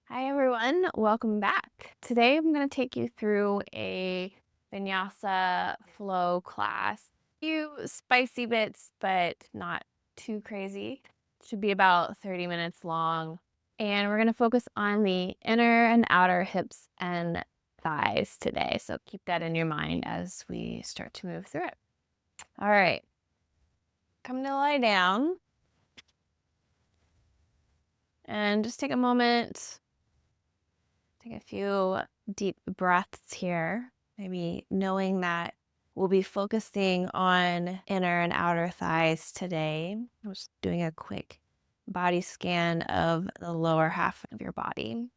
Hi everyone, welcome back. Today I'm going to take you through a vinyasa flow class. Few spicy bits, but not too crazy. Should be about 30 minutes long. And we're going to focus on the inner and outer hips and thighs today. So keep that in your mind as we start to move through it. All right, come to lie down and just take a moment. Take a few deep breaths here, maybe knowing that we'll be focusing on inner and outer thighs today. I'm just doing a quick body scan of the lower half of your body.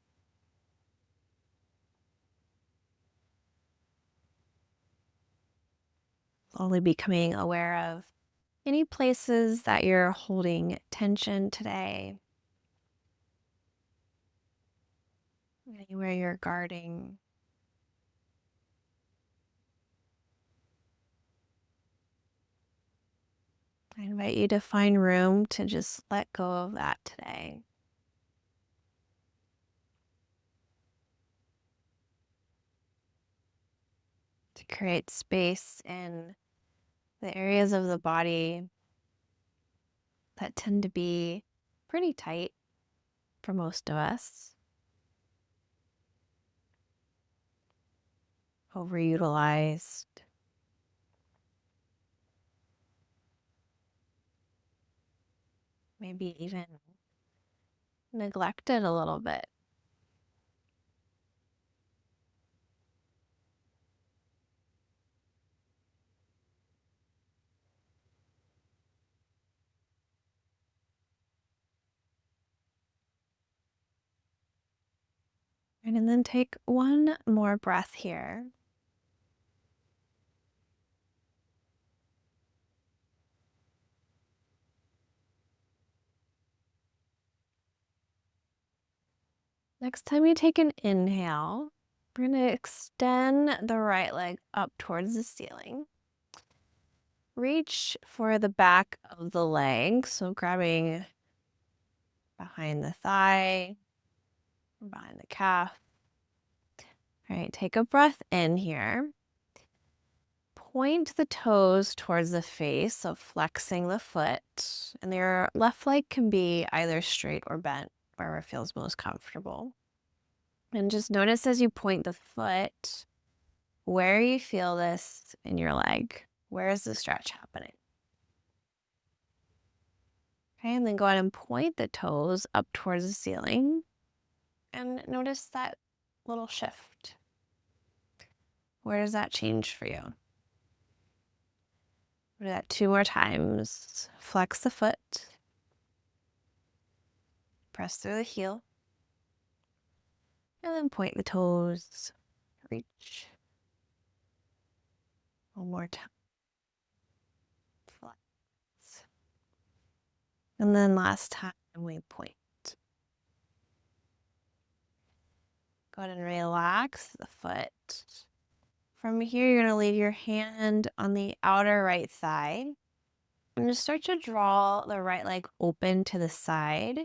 Slowly becoming aware of any places that you're holding tension today, anywhere you're guarding. I invite you to find room to just let go of that today. To create space in the areas of the body that tend to be pretty tight for most of us, overutilized, maybe even neglected a little bit. And then take one more breath here. Next time you take an inhale, we're going to extend the right leg up towards the ceiling. Reach for the back of the leg, so grabbing behind the thigh, behind the calf. All right, take a breath in here. Point the toes towards the face, so flexing the foot. And your left leg can be either straight or bent, wherever it feels most comfortable. And just notice as you point the foot, where you feel this in your leg. Where is the stretch happening? Okay, and then go ahead and point the toes up towards the ceiling. And notice that little shift. Where does that change for you? Do that 2 more times. Flex the foot. Press through the heel. And then point the toes. Reach. One more time. Flex. And then last time we point. Go ahead and relax the foot. From here, you're going to leave your hand on the outer right thigh. And just start to draw the right leg open to the side.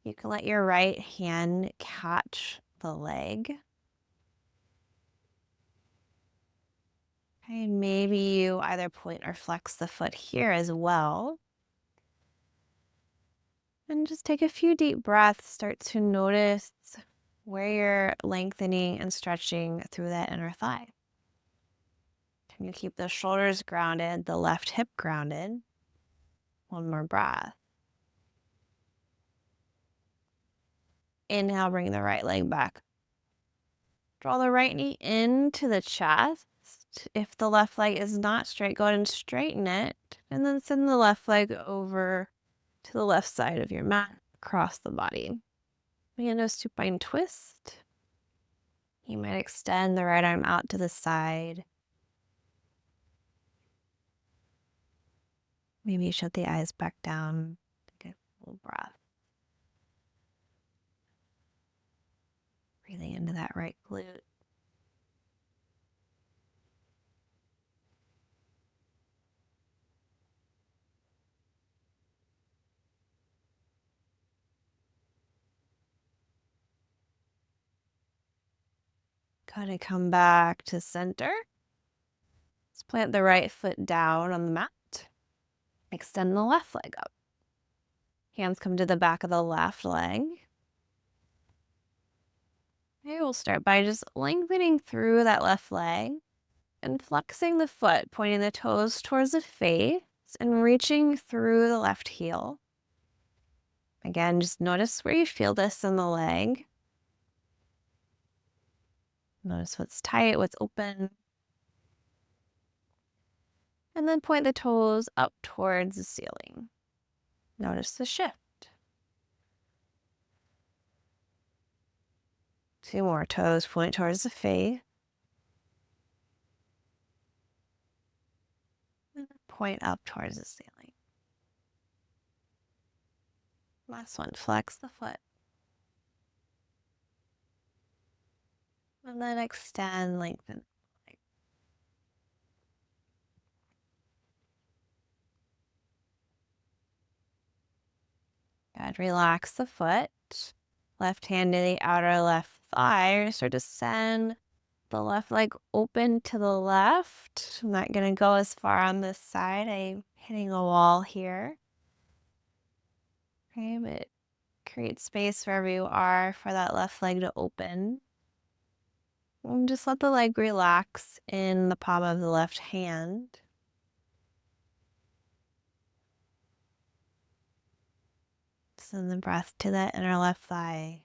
You can let your right hand catch the leg. Okay, maybe you either point or flex the foot here as well. And just take a few deep breaths. Start to notice where you're lengthening and stretching through that inner thigh. Can you keep the shoulders grounded, the left hip grounded? One more breath. Inhale, bring the right leg back. Draw the right knee into the chest. If the left leg is not straight, go ahead and straighten it. And then send the left leg over to the left side of your mat, across the body. Begin to supine twist. You might extend the right arm out to the side. Maybe you shut the eyes back down. Take a full breath. Breathing into that right glute. Gotta come back to center. Let's plant the right foot down on the mat. Extend the left leg up. Hands come to the back of the left leg. Okay, we'll start by just lengthening through that left leg and flexing the foot, pointing the toes towards the face and reaching through the left heel. Again, just notice where you feel this in the leg. Notice what's tight, what's open. And then point the toes up towards the ceiling. Notice the shift. 2 more toes point towards the face. And then point up towards the ceiling. Last one, flex the foot. And then extend, lengthen. Good. Relax the foot. Left hand to the outer left thigh. Start to send the left leg open to the left. I'm not going to go as far on this side. I'm hitting a wall here. Okay, but create space wherever you are for that left leg to open. And just let the leg relax in the palm of the left hand. Send the breath to that inner left thigh.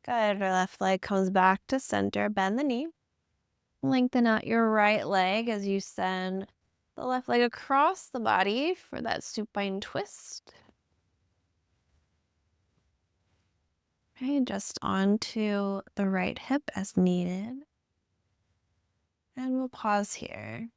Good. Our left leg comes back to center. Bend the knee. Lengthen out your right leg as you send the left leg across the body for that supine twist. Okay, just onto the right hip as needed. And we'll pause here.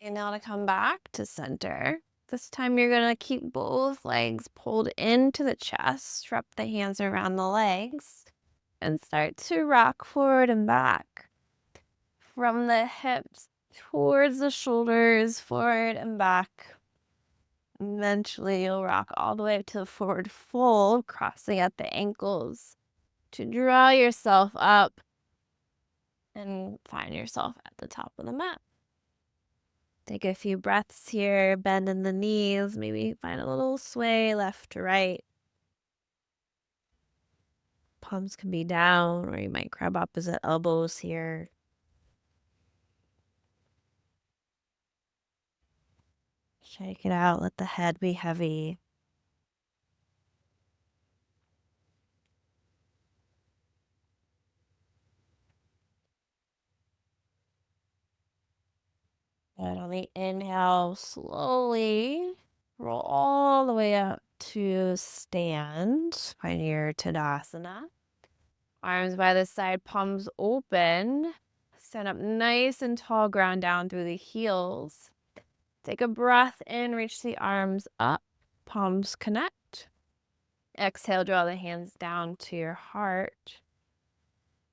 And now to come back to center. This time you're going to keep both legs pulled into the chest. Wrap the hands around the legs and start to rock forward and back. From the hips towards the shoulders, forward and back. Eventually you'll rock all the way to the forward fold, crossing at the ankles to draw yourself up and find yourself at the top of the mat. Take a few breaths here, bend in the knees, maybe find a little sway left to right. Palms can be down, or you might grab opposite elbows here. Shake it out, let the head be heavy. Good. On the inhale, slowly roll all the way up to stand. Find your Tadasana. Arms by the side, palms open. Stand up nice and tall, ground down through the heels. Take a breath in, reach the arms up, palms connect. Exhale, draw the hands down to your heart.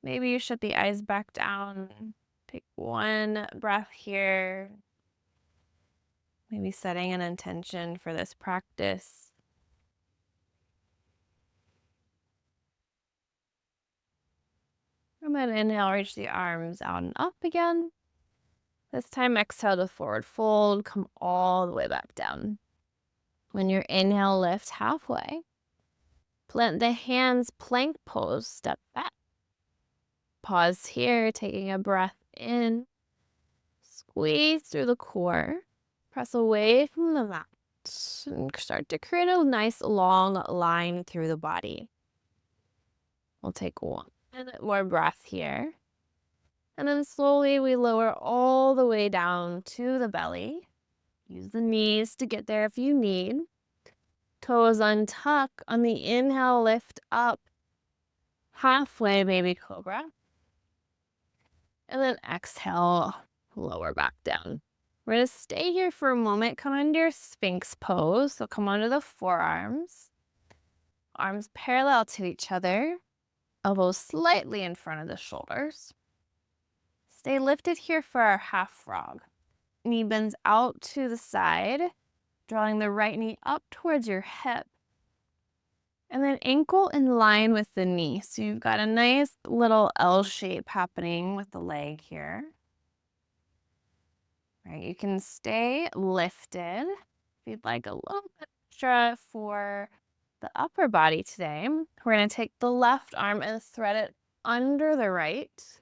Maybe you shut the eyes back down. Take one breath here. Maybe setting an intention for this practice. And then inhale, reach the arms out and up again. This time, exhale to forward fold. Come all the way back down. When your inhale, lift halfway. Plant the hands, plank pose, step back. Pause here, taking a breath in. Squeeze through the core. Press away from the mat. And start to create a nice long line through the body. We'll take one more breath here. And then slowly we lower all the way down to the belly. Use the knees to get there if you need. Toes untuck. On the inhale, lift up. Halfway, baby cobra. And then exhale, lower back down. We're going to stay here for a moment. Come into your Sphinx pose. So come onto the forearms. Arms parallel to each other. Elbows slightly in front of the shoulders. Stay lifted here for our half frog. Knee bends out to the side, drawing the right knee up towards your hip. And then ankle in line with the knee. So you've got a nice little L shape happening with the leg here. All right, you can stay lifted. If you'd like a little bit extra for the upper body today, we're going to take the left arm and thread it under the right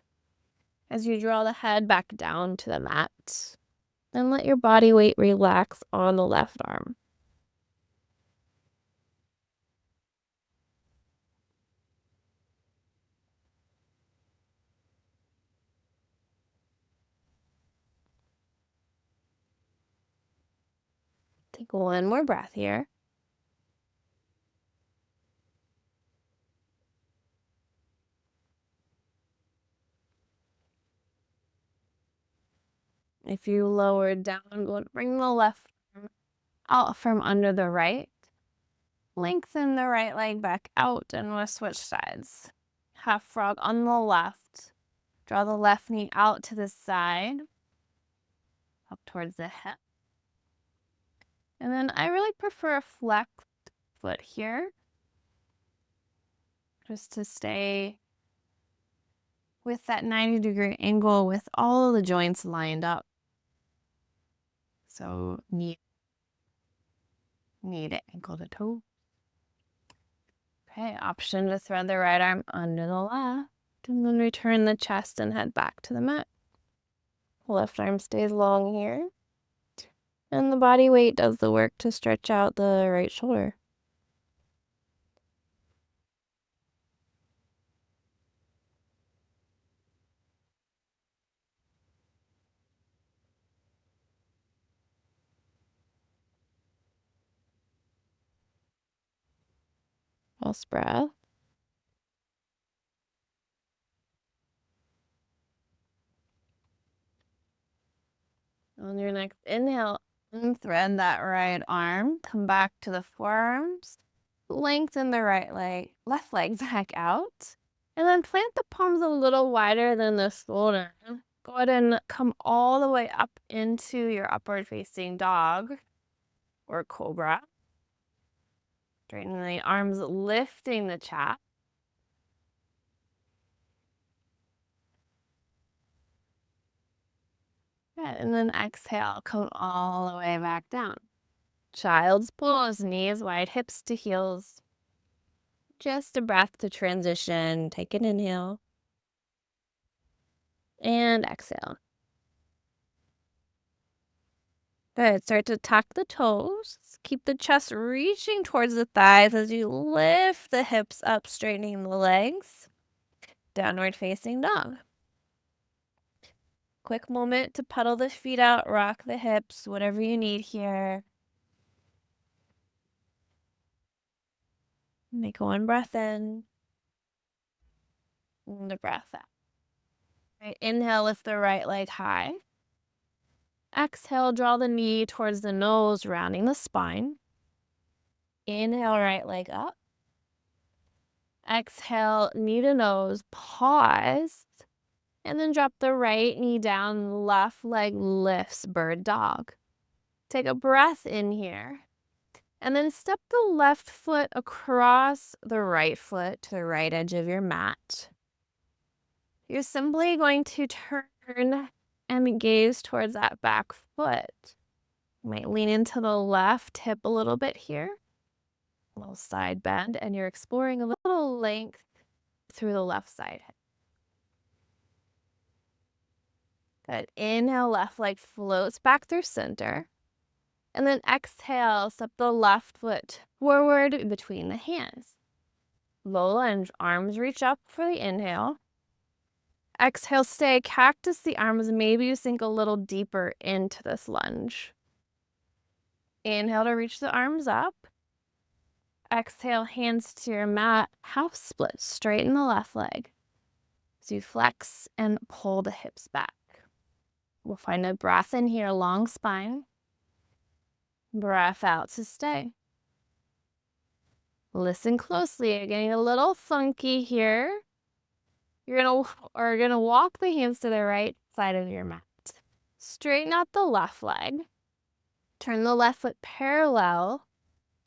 as you draw the head back down to the mat. Then let your body weight relax on the left arm. Take one more breath here. If you lower down, go to bring the left arm out from under the right. Lengthen the right leg back out and we'll switch sides. Half frog on the left. Draw the left knee out to the side, up towards the hip. And then I really prefer a flexed foot here, just to stay with that 90-degree angle with all the joints lined up. So knee to ankle to toe. Okay, option to thread the right arm under the left, and then return the chest and head back to the mat. Left arm stays long here, and the body weight does the work to stretch out the right shoulder. False breath. On your next inhale, unthread that right arm. Come back to the forearms. Lengthen the left leg back out. And then plant the palms a little wider than the shoulder. Go ahead and come all the way up into your upward facing dog or cobra. Straighten the arms, lifting the chest. Good. And then exhale, come all the way back down. Child's pose, knees wide, hips to heels. Just a breath to transition. Take an inhale. And exhale. Good. Start to tuck the toes. Keep the chest reaching towards the thighs as you lift the hips up, straightening the legs. Downward facing dog. Quick moment to pedal the feet out, rock the hips, whatever you need here. Make one breath in. And a breath out. Right, inhale, lift the right leg high. Exhale, draw the knee towards the nose, rounding the spine. Inhale, right leg up. Exhale, knee to nose, pause. And then drop the right knee down, left leg lifts, bird dog. Take a breath in here. And then step the left foot across the right foot to the right edge of your mat. You're simply going to turn and gaze towards that back foot. You might lean into the left hip a little bit here. A little side bend, and you're exploring a little length through the left side hip. Good. Inhale, left leg floats back through center. And then exhale, step the left foot forward between the hands. Low lunge, arms reach up for the inhale. Exhale, stay cactus the arms. Maybe you sink a little deeper into this lunge. Inhale to reach the arms up. Exhale, hands to your mat. Half split, straighten the left leg. So you flex and pull the hips back. We'll find a breath in here, long spine. Breath out to stay. Listen closely. You're getting a little funky here. You're gonna walk the hands to the right side of your mat. Straighten out the left leg. Turn the left foot parallel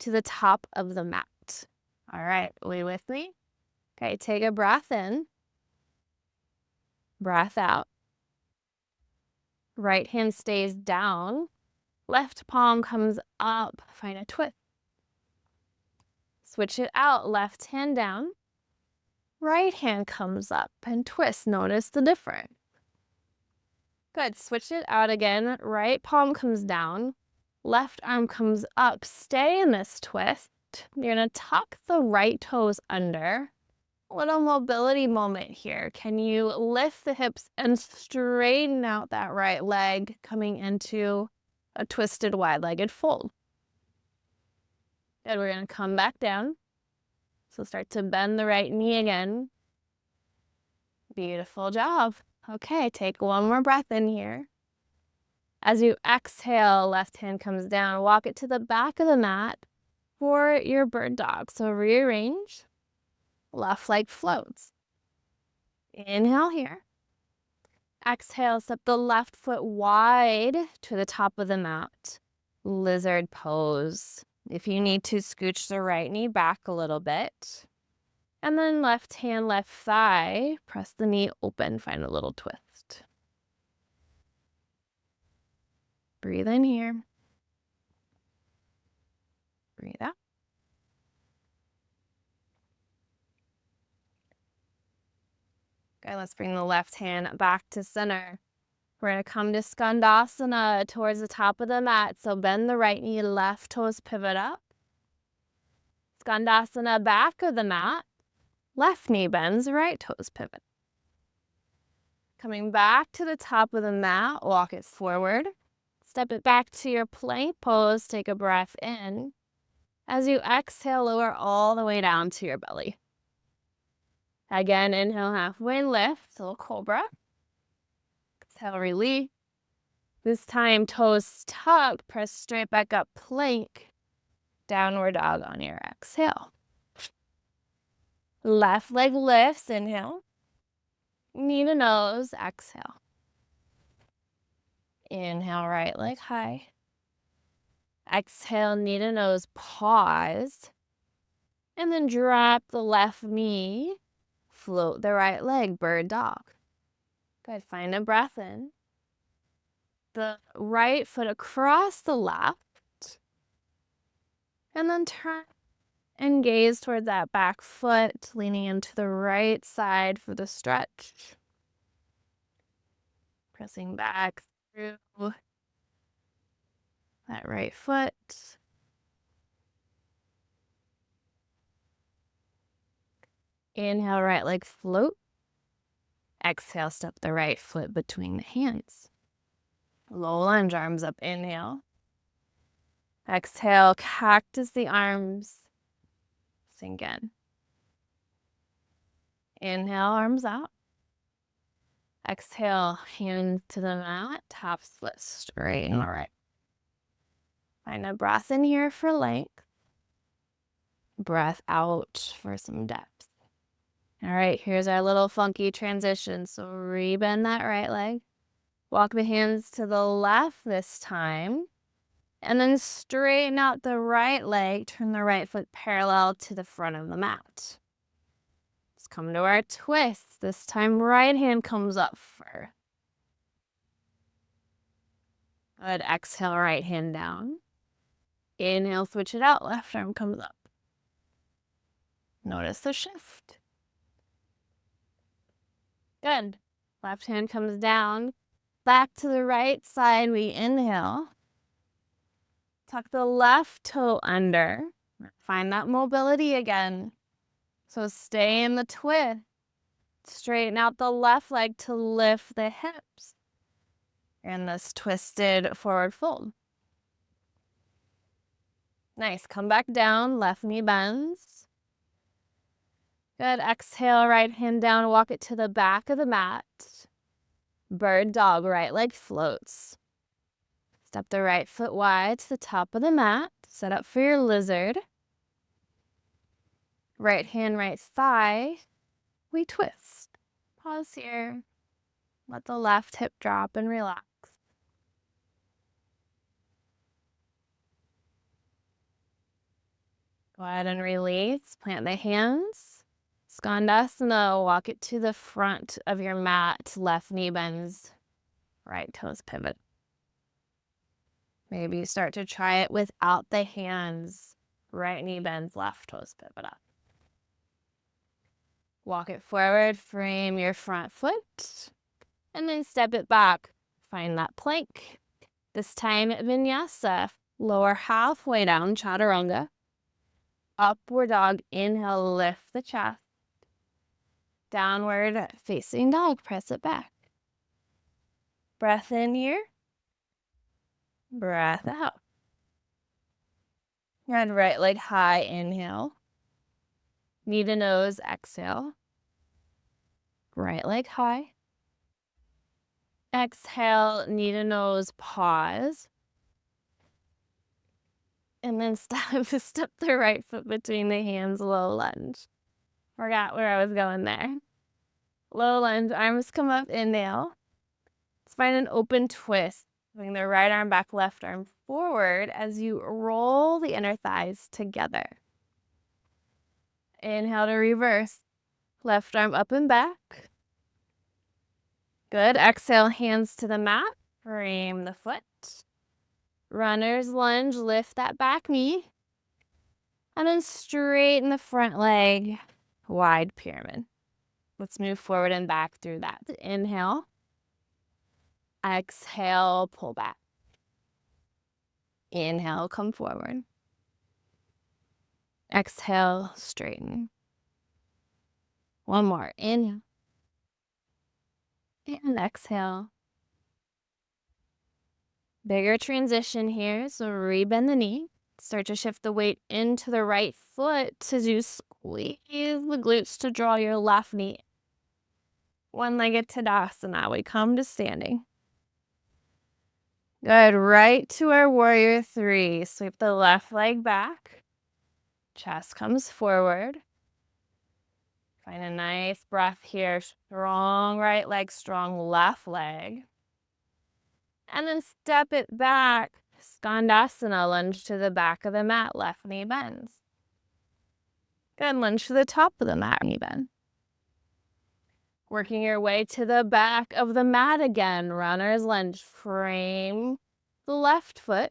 to the top of the mat. All right, wait with me. Okay, take a breath in. Breath out. Right hand stays down. Left palm comes up. Find a twist. Switch it out. Left hand down. Right hand comes up and twist. Notice the difference. Good. Switch it out again. Right palm comes down. Left arm comes up. Stay in this twist. You're going to tuck the right toes under. A little mobility moment here. Can you lift the hips and straighten out that right leg, coming into a twisted wide-legged fold? Good. We're going to come back down. So start to bend the right knee again. Beautiful job. Okay, take one more breath in here. As you exhale, left hand comes down. Walk it to the back of the mat for your bird dog. So rearrange. Left leg floats. Inhale here. Exhale, step the left foot wide to the top of the mat. Lizard pose. If you need to, scooch the right knee back a little bit. And then left hand, left thigh. Press the knee open, find a little twist. Breathe in here. Breathe out. Okay, let's bring the left hand back to center. We're going to come to Skandasana towards the top of the mat. So bend the right knee, left toes pivot up. Skandasana, back of the mat. Left knee bends, right toes pivot. Coming back to the top of the mat, walk it forward. Step it back to your plank pose. Take a breath in. As you exhale, lower all the way down to your belly. Again, inhale, halfway lift, little cobra. Exhale, release. This time, toes tuck, press straight back up, plank. Downward dog on your exhale. Left leg lifts, inhale. Knee to nose, exhale. Inhale, right leg high. Exhale, knee to nose, pause. And then drop the left knee, float the right leg, bird dog. Good, find a breath in. The right foot across the left. And then turn and gaze toward that back foot, leaning into the right side for the stretch. Pressing back through that right foot. Inhale, right leg float. Exhale, step the right foot between the hands. Low lunge, arms up, inhale. Exhale, cactus the arms. Sink in. Inhale, arms out. Exhale, hands to the mat, top split straight. All right. Find a breath in here for length. Breath out for some depth. All right, here's our little funky transition. So rebend that right leg. Walk the hands to the left this time. And then straighten out the right leg. Turn the right foot parallel to the front of the mat. Let's come to our twist. This time, right hand comes up first. Good. Exhale, right hand down. Inhale, switch it out. Left arm comes up. Notice the shift. Good. Left hand comes down. Back to the right side, we inhale. Tuck the left toe under. Find that mobility again. So stay in the twist. Straighten out the left leg to lift the hips. In this twisted forward fold. Nice. Come back down. Left knee bends. Good. Exhale, right hand down, walk it to the back of the mat. Bird dog, right leg floats. Step the right foot wide to the top of the mat. Set up for your lizard. Right hand, right thigh. We twist. Pause here. Let the left hip drop and relax. Go ahead and release. Plant the hands. Skandasana, walk it to the front of your mat. Left knee bends. Right toes pivot. Maybe start to try it without the hands. Right knee bends, left toes pivot up. Walk it forward, frame your front foot, and then step it back. Find that plank. This time vinyasa. Lower halfway down, chaturanga. Upward dog, inhale, lift the chest. Downward facing dog, press it back. Breath in here. Breath out. And right leg high, inhale. Knee to nose, exhale. Right leg high. Exhale, knee to nose, pause. And then step the right foot between the hands, low lunge. Forgot where I was going there. Low lunge, arms come up, inhale. Let's find an open twist. Bring the right arm back, left arm forward as you roll the inner thighs together. Inhale to reverse. Left arm up and back. Good. Exhale, hands to the mat. Frame the foot. Runner's lunge, lift that back knee. And then straighten the front leg. Wide pyramid. Let's move forward and back through that. Inhale. Exhale, pull back. Inhale, come forward. Exhale, straighten. One more. Inhale. And exhale. Bigger transition here, so rebend the knee. Start to shift the weight into the right foot as you squeeze the glutes to draw your left knee. One-legged Tadasana. We come to standing. Good. Right to our warrior three. Sweep the left leg back. Chest comes forward. Find a nice breath here. Strong right leg, strong left leg. And then step it back. Skandasana, lunge to the back of the mat, left knee bends. Good, lunge to the top of the mat, knee bend. Working your way to the back of the mat again, runner's lunge. Frame the left foot.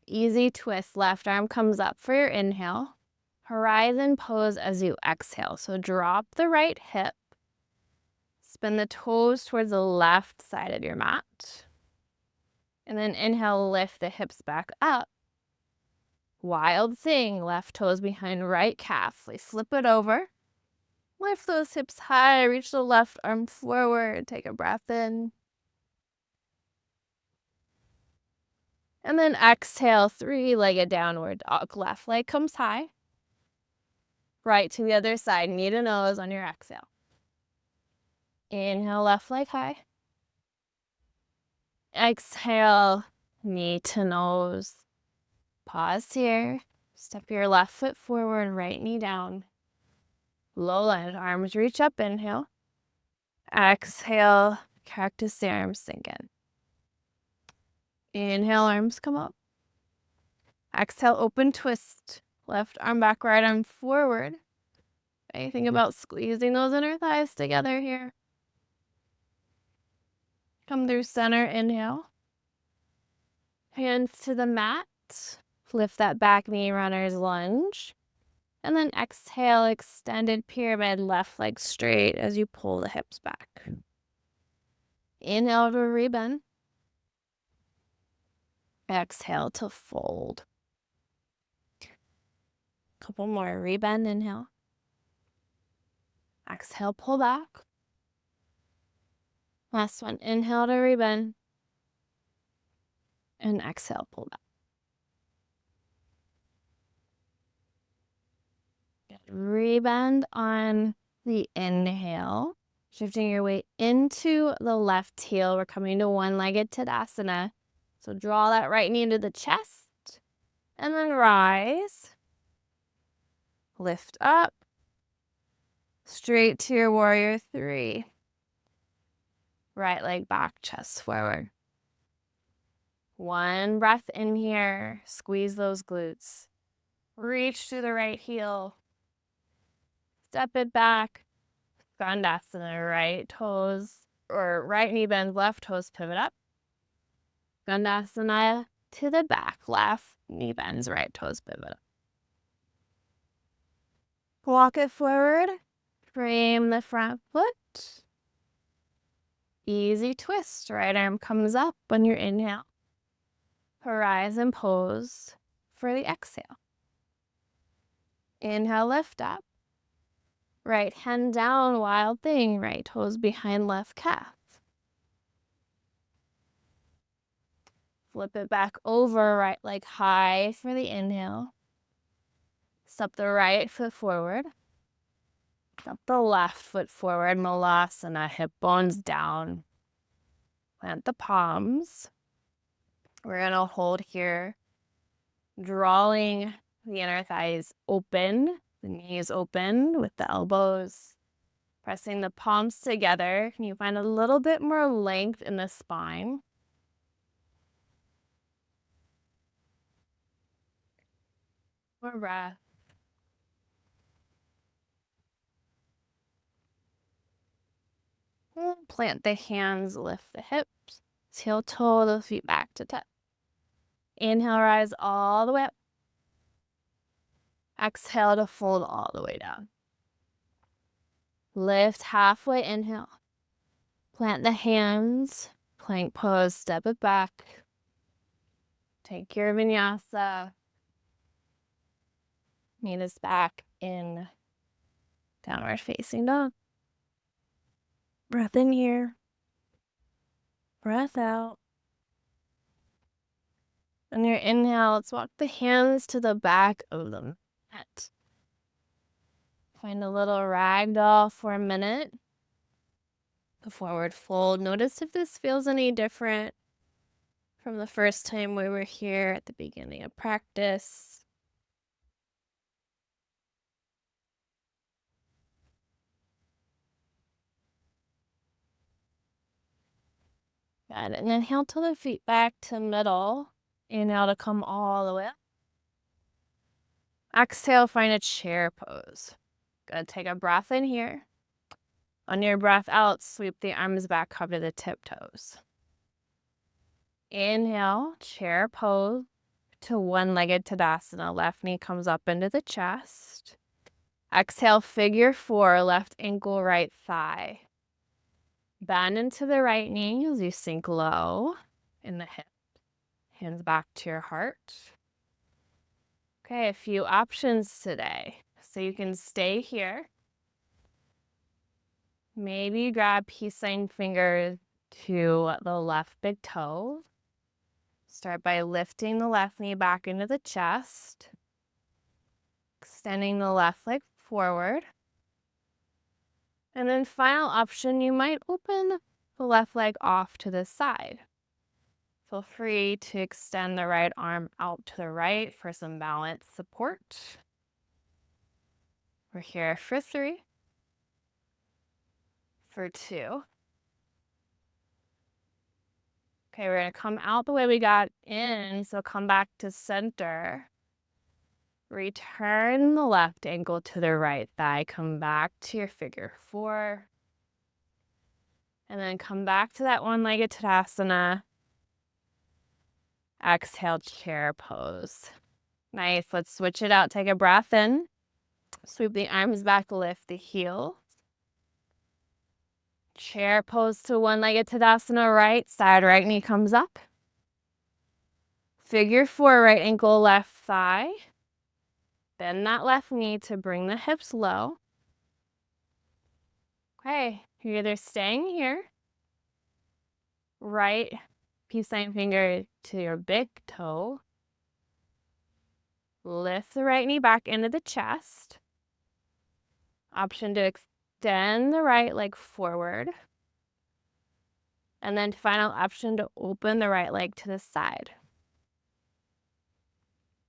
Easy twist, left arm comes up for your inhale. Horizon pose as you exhale. So drop the right hip. Spin the toes towards the left side of your mat. And then inhale, lift the hips back up. Wild thing, left toes behind right calf. Flip it over. Lift those hips high, reach the left arm forward. Take a breath in. And then exhale, three-legged downward dog. Left leg comes high. Right to the other side, knee to nose on your exhale. Inhale, left leg high. Exhale, knee to nose. Pause here. Step your left foot forward, right knee down. Low lunge, arms reach up, inhale. Exhale, cactus the arms sink in. Inhale, arms come up. Exhale, open twist. Left arm back, right arm forward. Think about squeezing those inner thighs together here. Come through center, inhale. Hands to the mat. Lift that back knee, runner's lunge. And then exhale, extended pyramid, left leg straight as you pull the hips back. Inhale to rebend. Exhale to fold. Couple more. Rebend, inhale. Exhale, pull back. Last one. Inhale to rebend. And exhale, pull back. rebend on the inhale, shifting your weight into the left heel. We're coming to one-legged Tadasana. So draw that right knee into the chest and then rise. Lift up. Straight to your warrior three. Right leg back, chest forward. One breath in here. Squeeze those glutes. Reach to the right heel. Step it back. Skandasana, right toes, or right knee bends, left toes pivot up. Skandasana to the back, left knee bends, right toes pivot up. Walk it forward. Frame the front foot. Easy twist. Right arm comes up on your inhale. Horizon pose for the exhale. Inhale, lift up. Right hand down, wild thing. Right toes behind left calf. Flip it back over, right leg high for the inhale. Step the right foot forward. Step the left foot forward. Malasana, hip bones down. Plant the palms. We're going to hold here, drawing the inner thighs open, the knees open with the elbows. Pressing the palms together. Can you find a little bit more length in the spine? More breath. Plant the hands, lift the hips. Heel toe the feet back to touch. Inhale, rise all the way up. Exhale to fold all the way down. Lift halfway, inhale. Plant the hands, plank pose, step it back. Take your vinyasa. Meet us back in downward facing dog. Breath in here. Breath out. On your inhale, let's walk the hands to the back of the mat. Find a little ragdoll for a minute. The forward fold. Notice if this feels any different from the first time we were here at the beginning of practice. Good. And inhale to the feet back to middle. Inhale to come all the way up. Exhale, find a chair pose. Good. Take a breath in here. On your breath out, sweep the arms back, cover the tiptoes. Inhale, chair pose to one-legged Tadasana. Left knee comes up into the chest. Exhale, figure four, left ankle, right thigh. Bend into the right knee as you sink low in the hip. Hands back to your heart. Okay, a few options today. So you can stay here. Maybe grab peace sign fingers to the left big toe. Start by lifting the left knee back into the chest. Extending the left leg forward. And then final option, you might open the left leg off to the side. Feel free to extend the right arm out to the right for some balance support. We're here for 3, for 2. Okay, we're going to come out the way we got in, so come back to center. Return the left ankle to the right thigh. Come back to your figure 4. And then come back to that one-legged Tadasana. Exhale, chair pose. Nice. Let's switch it out. Take a breath in. Sweep the arms back, lift the heels. Chair pose to one-legged Tadasana, right side, right knee comes up. Figure 4, right ankle, left thigh. Bend that left knee to bring the hips low. Okay, you're either staying here, right peace sign finger to your big toe. Lift the right knee back into the chest. Option to extend the right leg forward. And then final option to open the right leg to the side.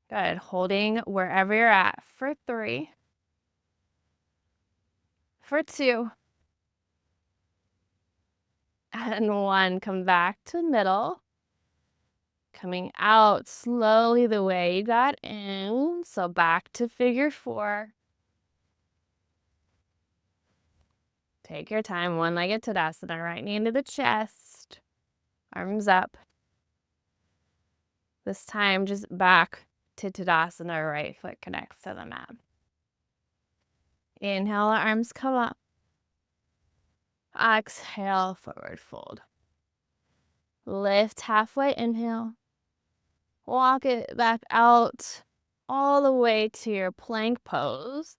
Good. Holding wherever you're at for 3, for 2, and 1. Come back to the middle. Coming out slowly the way you got in. So back to figure 4. Take your time. One-legged Tadasana. Right knee into the chest. Arms up. This time just back to Tadasana. Right foot connects to the mat. Inhale, arms come up. Exhale, forward fold. Lift halfway, inhale. Walk it back out all the way to your plank pose.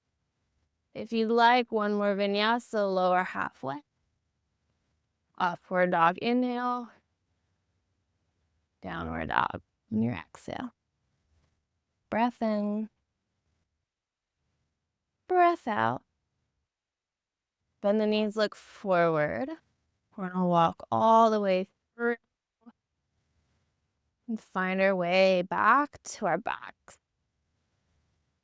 If you'd like, one more vinyasa, lower halfway. Upward dog, inhale. Downward dog on your exhale. Breath in. Breath out. Bend the knees, look forward. We're going to walk all the way through and find our way back to our backs.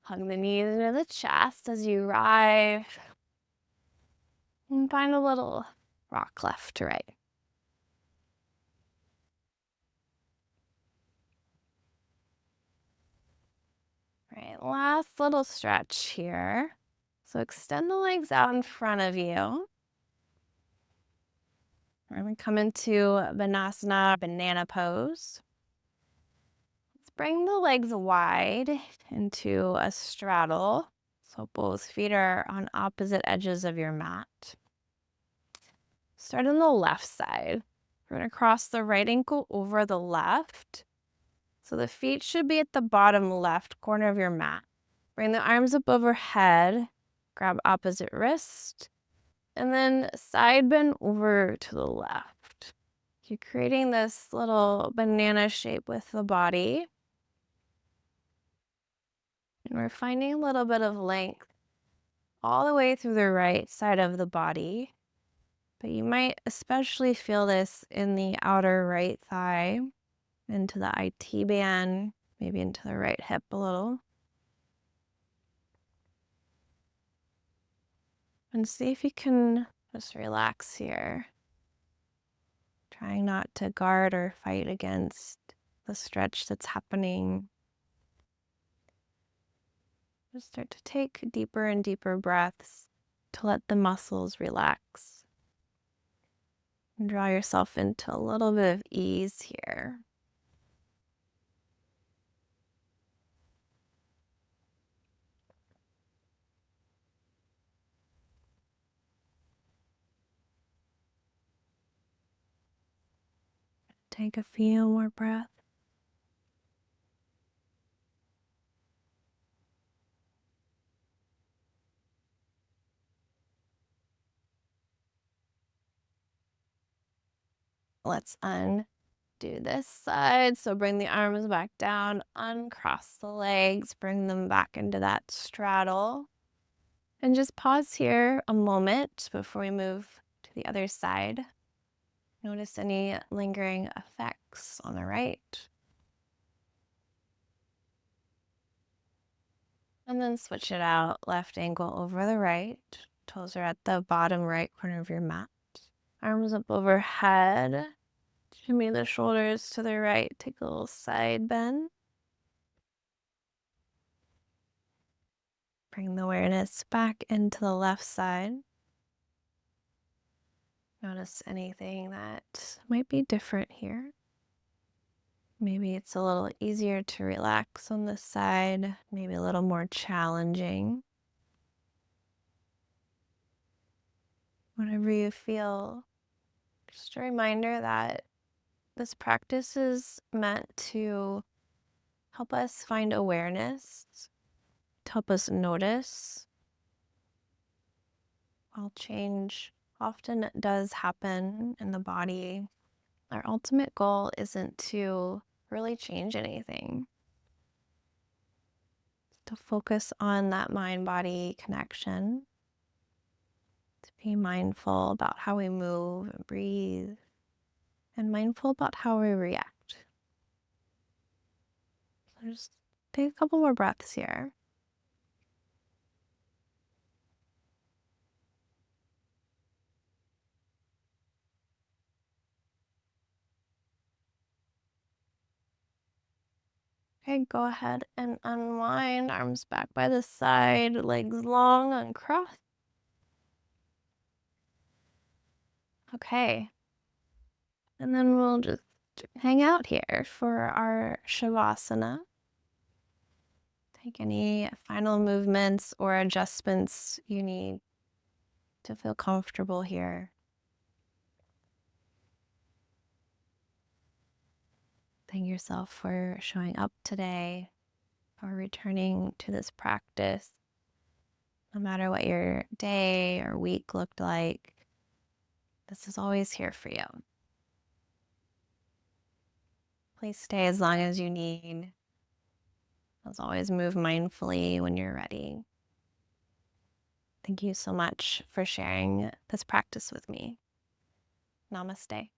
Hug the knees into the chest as you rise. And find a little rock left to right. Right, last little stretch here. So extend the legs out in front of you. We're going to come into Vanasana, banana pose. Let's bring the legs wide into a straddle. So both feet are on opposite edges of your mat. Start on the left side. We're going to cross the right ankle over the left. So the feet should be at the bottom left corner of your mat. Bring the arms up overhead. Grab opposite wrist. And then side bend over to the left. You're creating this little banana shape with the body. And we're finding a little bit of length all the way through the right side of the body. But you might especially feel this in the outer right thigh, into the IT band, maybe into the right hip a little. And see if you can just relax here. Trying not to guard or fight against the stretch that's happening. Just start to take deeper and deeper breaths to let the muscles relax. And draw yourself into a little bit of ease here. Take a few more breaths. Let's undo this side. So bring the arms back down, uncross the legs, bring them back into that straddle. And just pause here a moment before we move to the other side. Notice any lingering effects on the right. And then switch it out, left ankle over the right. Toes are at the bottom right corner of your mat. Arms up overhead. Shimmy the shoulders to the right. Take a little side bend. Bring the awareness back into the left side. Notice anything that might be different here. Maybe it's a little easier to relax on this side, maybe a little more challenging. Whatever you feel, just a reminder that this practice is meant to help us find awareness, to help us notice. While change often does happen in the body, our ultimate goal isn't to really change anything. To focus on that mind-body connection Be mindful about how we move and breathe, and mindful about how we react. So just take a couple more breaths here. Okay, go ahead and unwind. Arms back by the side, legs long, uncrossed. Okay. And then we'll just hang out here for our Shavasana. Take any final movements or adjustments you need to feel comfortable here. Thank yourself for showing up today, for returning to this practice. No matter what your day or week looked like, this is always here for you. Please stay as long as you need. As always, move mindfully when you're ready. Thank you so much for sharing this practice with me. Namaste.